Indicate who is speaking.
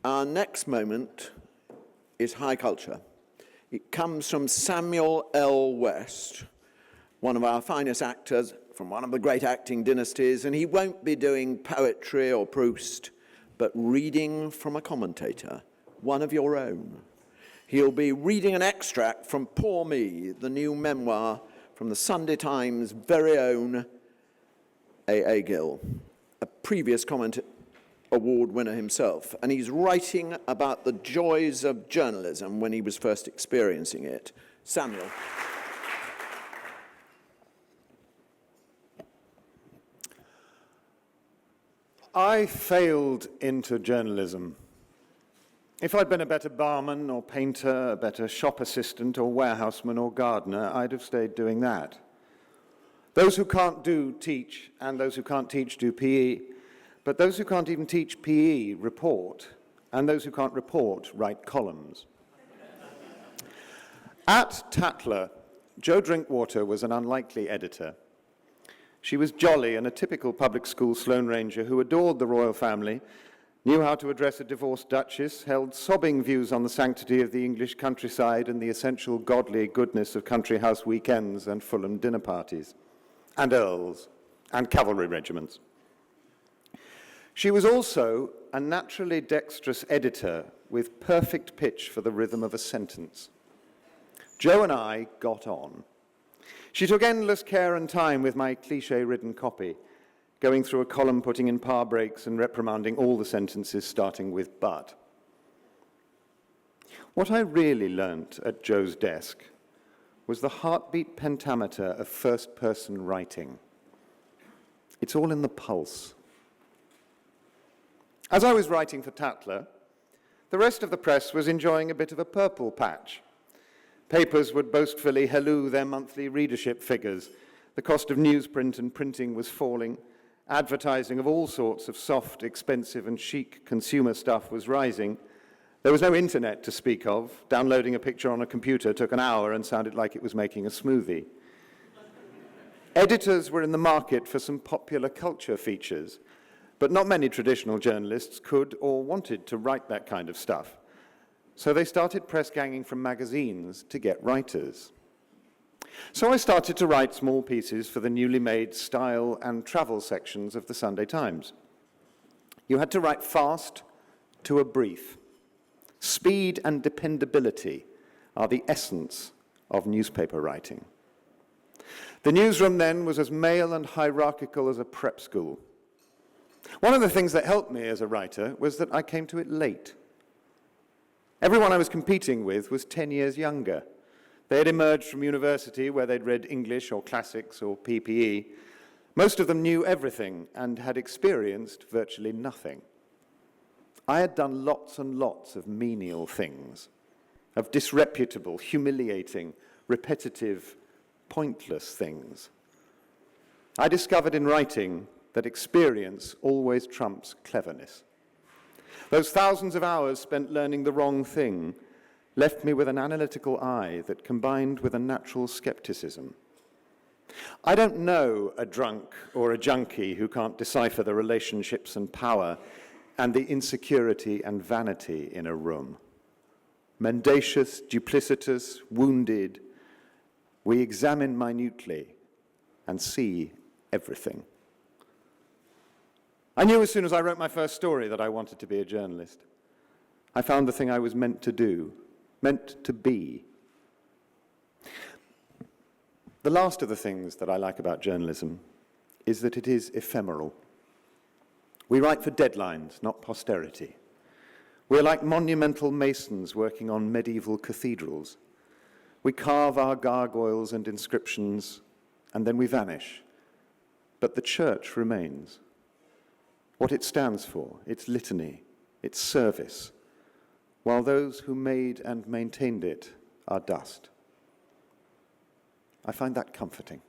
Speaker 1: Our next moment is high culture. It comes from Samuel L. West, one of our finest actors from one of the great acting dynasties, and he won't be doing poetry or Proust, but reading from a commentator, one of your own. He'll be reading an extract from Poor Me, the new memoir from the Sunday Times' very own A. Gill, a previous award winner himself, and he's writing about the joys of journalism when he was first experiencing it. Samuel.
Speaker 2: I failed into journalism. If I'd been a better barman or painter, a better shop assistant or warehouseman or gardener, I'd have stayed doing that. Those who can't do teach, and those who can't teach do PE, but those who can't even teach PE report, and those who can't report write columns. At Tatler, Jo Drinkwater was an unlikely editor. She was jolly and a typical public school Sloane Ranger who adored the royal family, knew how to address a divorced duchess, held sobbing views on the sanctity of the English countryside and the essential godly goodness of country house weekends and Fulham dinner parties, and earls, and cavalry regiments. She was also a naturally dexterous editor with perfect pitch for the rhythm of a sentence. Jo and I got on. She took endless care and time with my cliché-ridden copy, going through a column, putting in par breaks and reprimanding all the sentences starting with but. What I really learnt at Jo's desk was the heartbeat pentameter of first-person writing. It's all in the pulse. As I was writing for Tatler, the rest of the press was enjoying a bit of a purple patch. Papers would boastfully halloo their monthly readership figures. The cost of newsprint and printing was falling. Advertising of all sorts of soft, expensive and chic consumer stuff was rising. There was no internet to speak of. Downloading a picture on a computer took an hour and sounded like it was making a smoothie. Editors were in the market for some popular culture features, but not many traditional journalists could or wanted to write that kind of stuff. So they started press ganging from magazines to get writers. So I started to write small pieces for the newly made style and travel sections of the Sunday Times. You had to write fast to a brief. Speed and dependability are the essence of newspaper writing. The newsroom then was as male and hierarchical as a prep school. One of the things that helped me as a writer was that I came to it late. Everyone I was competing with was 10 years younger. They had emerged from university where they'd read English or classics or PPE. Most of them knew everything and had experienced virtually nothing. I had done lots and lots of menial things, of disreputable, humiliating, repetitive, pointless things. I discovered in writing that experience always trumps cleverness. Those thousands of hours spent learning the wrong thing left me with an analytical eye that combined with a natural skepticism. I don't know a drunk or a junkie who can't decipher the relationships and power and the insecurity and vanity in a room. Mendacious, duplicitous, wounded, we examine minutely and see everything. I knew as soon as I wrote my first story that I wanted to be a journalist. I found the thing I was meant to do, meant to be. The last of the things that I like about journalism is that it is ephemeral. We write for deadlines, not posterity. We're like monumental masons working on medieval cathedrals. We carve our gargoyles and inscriptions, and then we vanish. But the church remains. What it stands for, its litany, its service, while those who made and maintained it are dust. I find that comforting.